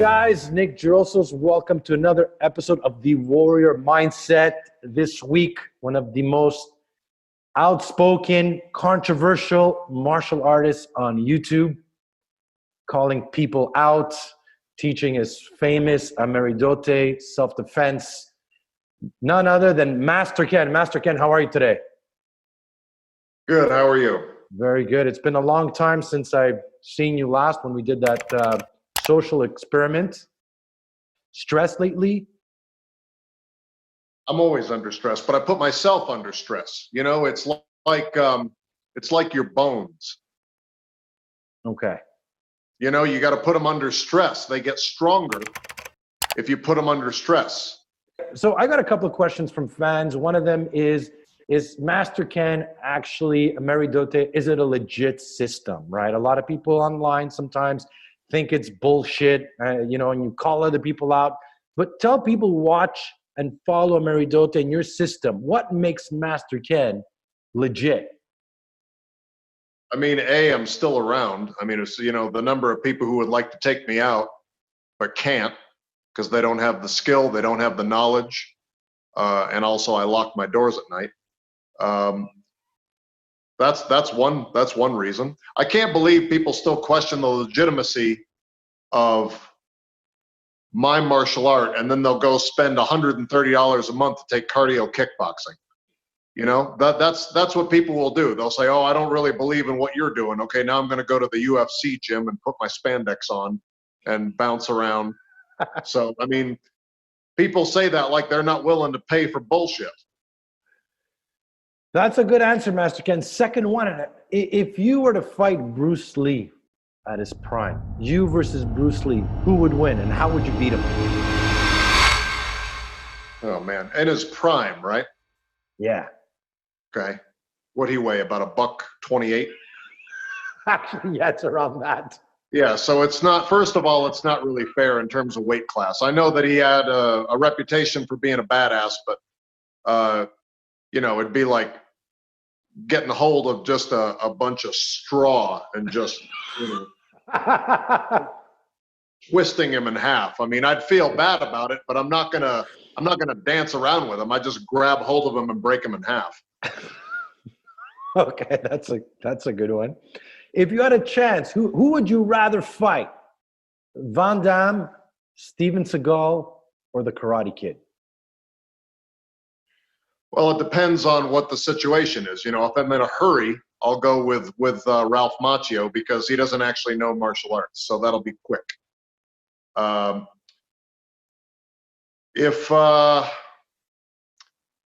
guys? Nick Drossos. Welcome to another episode of The Warrior Mindset. This week, one of the most outspoken, controversial martial artists on YouTube, calling people out, teaching his famous Ameridote self-defense. None other than Master Ken. Master Ken, how are you today? Good. How are you? Very good. It's been a long time since I've seen you last when we did that social experiment. Stress lately? I'm always under stress, but I put myself under stress. You know, it's like your bones. Okay. You know, you got to put them under stress. They get stronger if you put them under stress. So I got a couple of questions from fans. One of them is Master Ken actually Ameridote? Is it a legit system, right? A lot of people online sometimes think it's bullshit, and you call other people out. But tell people who watch and follow Ameridote in your system, what makes Master Ken legit? I mean, I'm still around. I mean, it's, the number of people who would like to take me out, but can't because they don't have the skill, they don't have the knowledge. And also I lock my doors at night. That's one reason. I can't believe people still question the legitimacy of my martial art, and then they'll go spend $130 a month to take cardio kickboxing. You know, that's what people will do. They'll say, "Oh, I don't really believe in what you're doing." Okay, now I'm going to go to the UFC gym and put my spandex on and bounce around. So, I mean, people say that like they're not willing to pay for bullshit. That's a good answer, Master Ken. Second one, if you were to fight Bruce Lee at his prime, you versus Bruce Lee, who would win and how would you beat him? Oh, man. In his prime, right? Yeah. Okay. What'd he weigh? About $128? Actually, yeah, it's around that. Yeah, so it's not, first of all, it's not really fair in terms of weight class. I know that he had a reputation for being a badass, but, it'd be like getting a hold of just a bunch of straw and just, twisting him in half. I mean, I'd feel bad about it, but I'm not gonna dance around with him. I just grab hold of him and break him in half. Okay, that's a good one. If you had a chance, who would you rather fight? Van Damme, Steven Seagal, or the Karate Kid? Well, it depends on what the situation is. You know, if I'm in a hurry, I'll go with Ralph Macchio because he doesn't actually know martial arts, so that'll be quick. What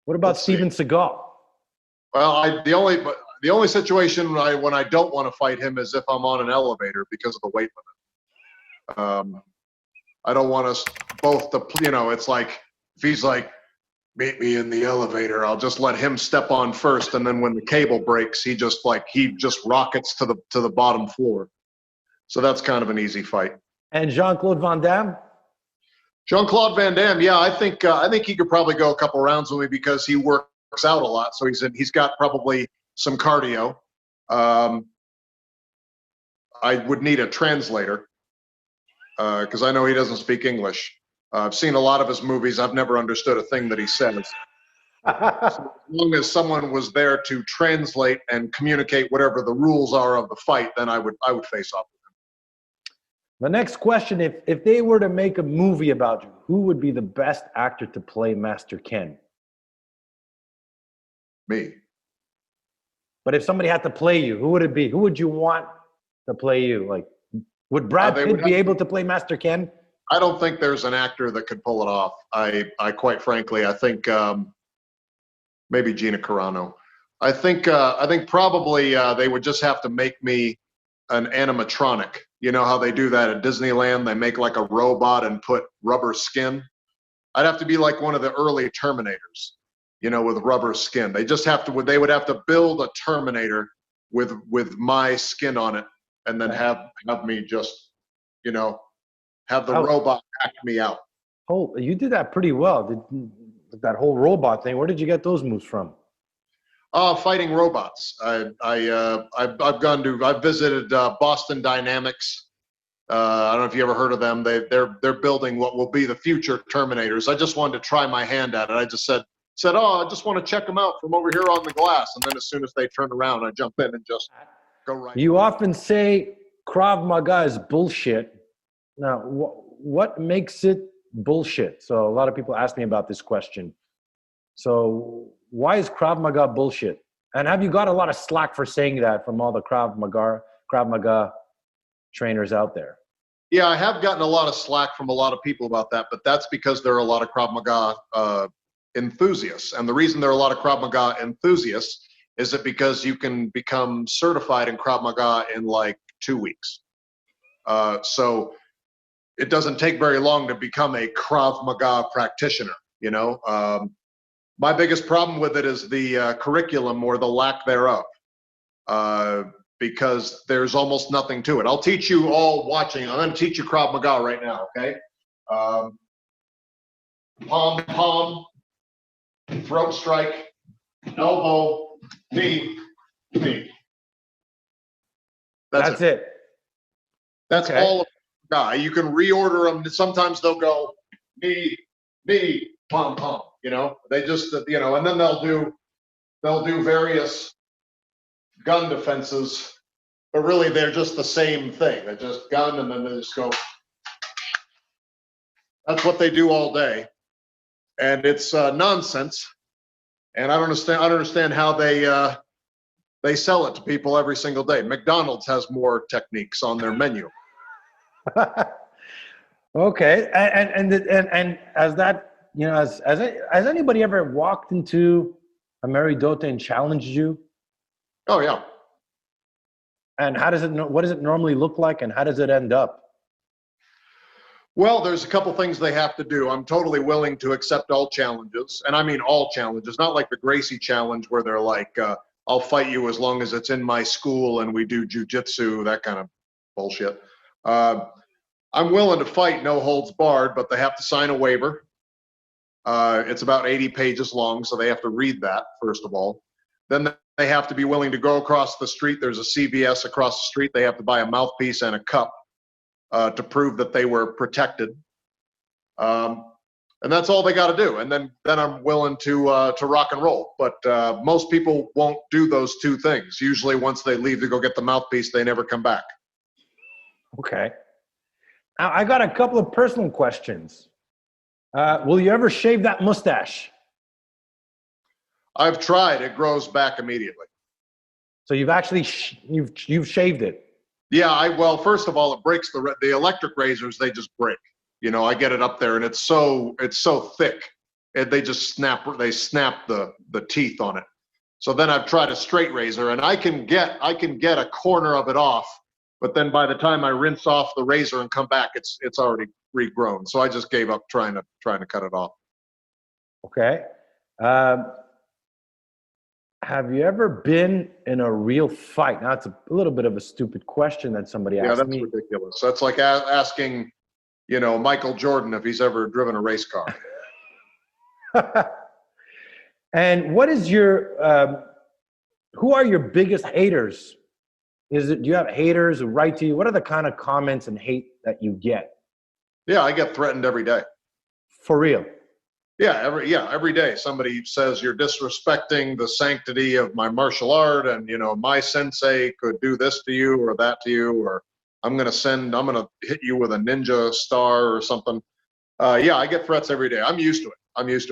about Steven Seagal? Well, the only situation when I don't want to fight him is if I'm on an elevator because of the weight limit. I don't want us both to, it's like if he's like, meet me in the elevator, I'll just let him step on first, and then when the cable breaks, he just rockets to the bottom floor. So that's kind of an easy fight. And Jean-Claude Van Damme? Jean-Claude Van Damme, yeah, I think he could probably go a couple rounds with me because he works out a lot, so he's got probably some cardio. I would need a translator because I know he doesn't speak English. I've seen a lot of his movies. I've never understood a thing that he says. So as long as someone was there to translate and communicate whatever the rules are of the fight, then I would face off with him. The next question, if they were to make a movie about you, who would be the best actor to play Master Ken? Me. But if somebody had to play you, who would it be? Who would you want to play you? Like, would Brad Pitt be able to play Master Ken? I don't think there's an actor that could pull it off. I quite frankly, I think maybe Gina Carano. I think probably they would just have to make me an animatronic. You know how they do that at Disneyland? They make like a robot and put rubber skin. I'd have to be like one of the early Terminators, with rubber skin. They would have to build a Terminator with my skin on it, and then have me just, have the robot hack me out. Oh, you did that pretty well. That whole robot thing. Where did you get those moves from? Fighting robots. I've visited Boston Dynamics I don't know if you ever heard of them. They're building what will be the future Terminators. I just wanted to try my hand at it. I just said, oh, I just want to check them out from over here on the glass. And then as soon as they turn around, I jump in and just go right. You often say Krav Maga is bullshit. Now, what makes it bullshit? So a lot of people ask me about this question. So why is Krav Maga bullshit? And have you got a lot of slack for saying that from all the Krav Maga trainers out there? Yeah, I have gotten a lot of slack from a lot of people about that, but that's because there are a lot of Krav Maga enthusiasts. And the reason there are a lot of Krav Maga enthusiasts is that because you can become certified in Krav Maga in like 2 weeks. So it doesn't take very long to become a Krav Maga practitioner, you know. My biggest problem with it is the curriculum or the lack thereof, because there's almost nothing to it. I'll teach you all watching. I'm going to teach you Krav Maga right now, okay? Palm to palm, throat strike, elbow, knee, knee. That's it. That's okay. All of Maga. You can reorder them. Sometimes they'll go knee, knee, palm, palm. You know, they just, you know, and then they'll do various gun defenses, but really they're just the same thing. They just gun and then they just go. That's what they do all day, and it's nonsense. And I don't understand how they sell it to people every single day. McDonald's has more techniques on their menu. Okay, and as that. You know, has anybody ever walked into a Meridote and challenged you? Oh yeah. And what does it normally look like, and how does it end up? Well, there's a couple things they have to do. I'm totally willing to accept all challenges, and I mean all challenges, not like the Gracie challenge where they're like, "I'll fight you as long as it's in my school and we do jujitsu," that kind of bullshit. I'm willing to fight, no holds barred, but they have to sign a waiver. It's about 80 pages long, so they have to read that, first of all. Then they have to be willing to go across the street. There's a CVS across the street. They have to buy a mouthpiece and a cup to prove that they were protected. And that's all they got to do. And then I'm willing to rock and roll. But most people won't do those two things. Usually once they leave to go get the mouthpiece, they never come back. Okay. Now, I got a couple of personal questions. Will you ever shave that mustache? I've tried. It grows back immediately. So you've actually you've shaved it? Yeah. Well, first of all, it breaks the electric razors. They just break. You know, I get it up there, and it's so thick, and they just snap. They snap the teeth on it. So then I've tried a straight razor, and I can get a corner of it off, but then by the time I rinse off the razor and come back, it's already regrown. So I just gave up trying to cut it off. Okay. Have you ever been in a real fight? Now, it's a little bit of a stupid question that somebody asked me. Yeah, that's ridiculous. That's like asking, you know, Michael Jordan if he's ever driven a race car. And what is your, who are your biggest haters? Do you have haters who write to you? What are the kind of comments and hate that you get? Yeah, I get threatened every day. For real? Yeah, every day somebody says you're disrespecting the sanctity of my martial art, and you know my sensei could do this to you or that to you, or I'm gonna hit you with a ninja star or something. Yeah, I get threats every day. I'm used to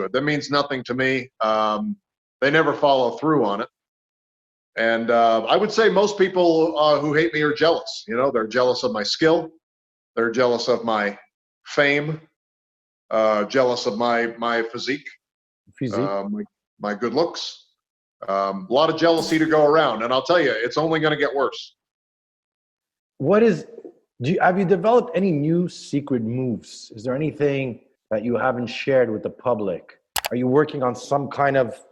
it. That means nothing to me. They never follow through on it. And I would say most people who hate me are jealous. You know, they're jealous of my skill. They're jealous of my fame. Jealous of my physique. My good looks. A lot of jealousy to go around. And I'll tell you, it's only going to get worse. Have you developed any new secret moves? Is there anything that you haven't shared with the public? Are you working on some kind of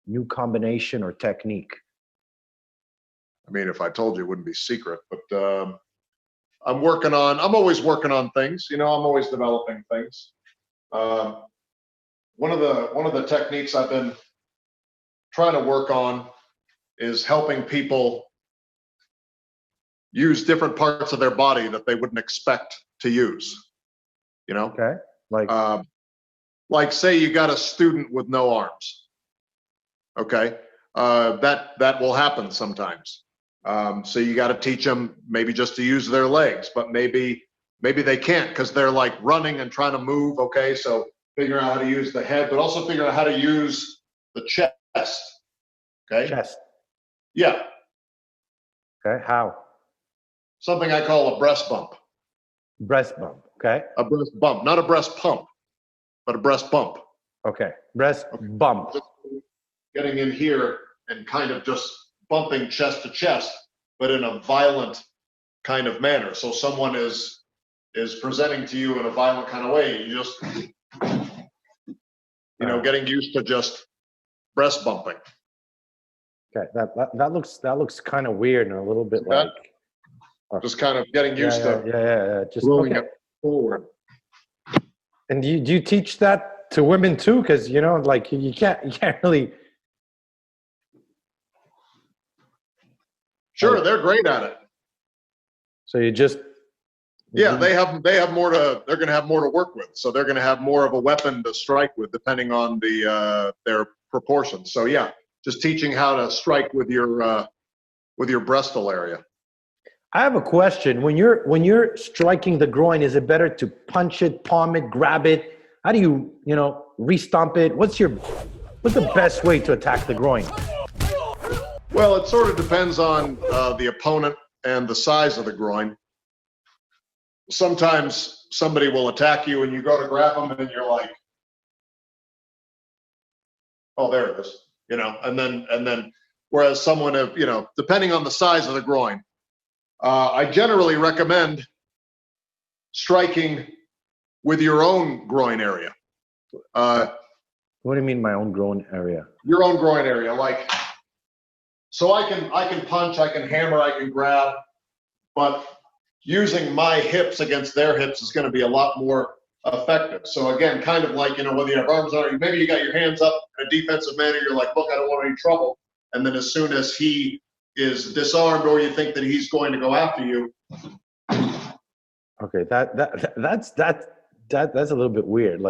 new combination or technique? I mean, if I told you, it wouldn't be secret, but I'm always working on things. You know, I'm always developing things. One of the techniques I've been trying to work on is helping people use different parts of their body that they wouldn't expect to use. You know? Okay. Like say you got a student with no arms. Okay. That will happen sometimes. So you got to teach them maybe just to use their legs, but maybe they can't because they're like running and trying to move. Okay. So figure out how to use the head, but also figure out how to use the chest. Okay. Chest. Yeah. Okay. How? Something I call a breast bump. Breast bump. Okay. A breast bump, not a breast pump, but a breast bump. Okay. Breast bump. Just getting in here and kind of just bumping chest to chest, but in a violent kind of manner. So someone is presenting to you in a violent kind of way. You just, getting used to just breast bumping. Okay. That looks kind of weird and a little bit just kind of getting used to just throwing it forward. And do you teach that to women too? Because you can't really. Sure, they're great at it. So you just. Yeah, they have more to. They're going to have more to work with, so they're going to have more of a weapon to strike with, depending on their proportions. So yeah, just teaching how to strike with your breastal area. I have a question. When you're striking the groin, is it better to punch it, palm it, grab it? How do you re-stomp it? What's the best way to attack the groin? Well, it sort of depends on the opponent and the size of the groin. Sometimes somebody will attack you and you go to grab them and you're like, oh, there it is, and then whereas someone depending on the size of the groin, I generally recommend striking with your own groin area. What do you mean my own groin area? Your own groin area, so I can punch, I can hammer, I can grab, but using my hips against their hips is going to be a lot more effective. So again, kind of like, whether you have arms on you, maybe you got your hands up in a defensive manner, you're like, look, I don't want any trouble. And then as soon as he is disarmed or you think that he's going to go after you. Okay, that's a little bit weird.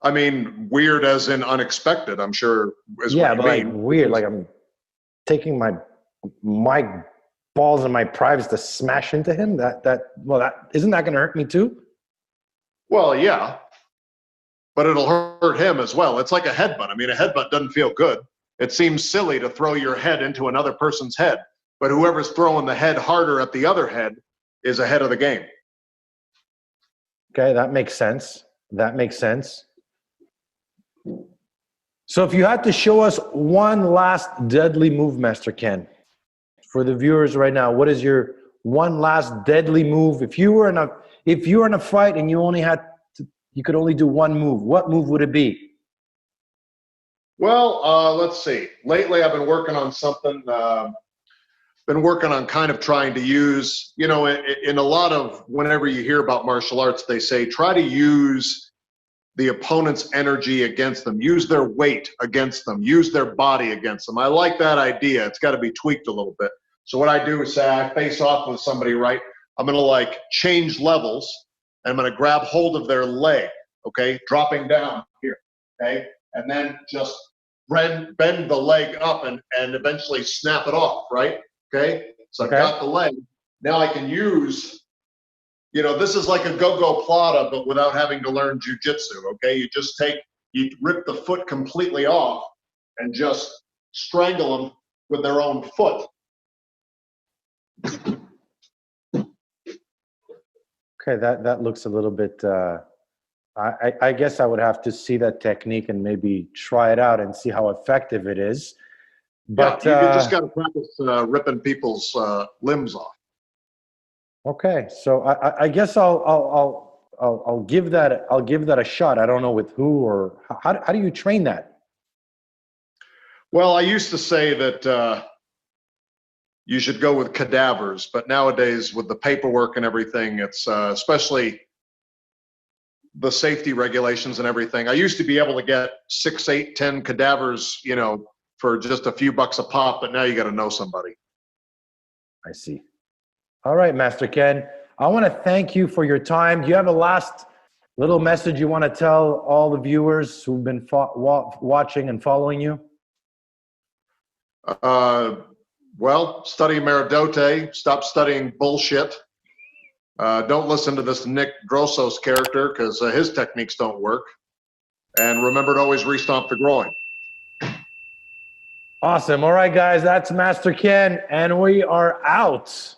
I mean, weird as in unexpected, I'm sure is what you mean. Weird, like I'm taking my balls and my privates to smash into him. Isn't that going to hurt me too? Well, yeah, but it'll hurt him as well. It's like a headbutt. I mean, a headbutt doesn't feel good. It seems silly to throw your head into another person's head, but whoever's throwing the head harder at the other head is ahead of the game. Okay, that makes sense. So if you had to show us one last deadly move, Master Ken, for the viewers right now, what is your one last deadly move? If you were in a fight and you could only do one move, what move would it be? Well, let's see. Lately, I've been working on something. Been working on kind of trying to use, in a lot of, whenever you hear about martial arts, they say try to use the opponent's energy against them, use their weight against them, use their body against them. I like that idea. It's got to be tweaked a little bit. So what I do is say I face off with somebody, right? I'm going to change levels and I'm going to grab hold of their leg, okay? Dropping down here, okay? And then just bend the leg up and eventually snap it off, right? Okay? So I've got the leg. Now I can use, this is like a go-go plata, but without having to learn jujitsu, okay? You rip the foot completely off and just strangle them with their own foot. Okay, that looks a little bit, I guess I would have to see that technique and maybe try it out and see how effective it is. But you just got to practice ripping people's limbs off. Okay, so I guess I'll give that a shot. I don't know with who or how do you train that? Well, I used to say that you should go with cadavers, but nowadays with the paperwork and everything, it's especially the safety regulations and everything. I used to be able to get 6, 8, 10 cadavers, for just a few bucks a pop, but now you got to know somebody. I see. All right, Master Ken. I want to thank you for your time. Do you have a last little message you want to tell all the viewers who've been watching and following you? Well, study Meridote. Stop studying bullshit. Don't listen to this Nick Drossos character because his techniques don't work. And remember to always re-stomp the groin. Awesome. All right, guys, that's Master Ken, and we are out.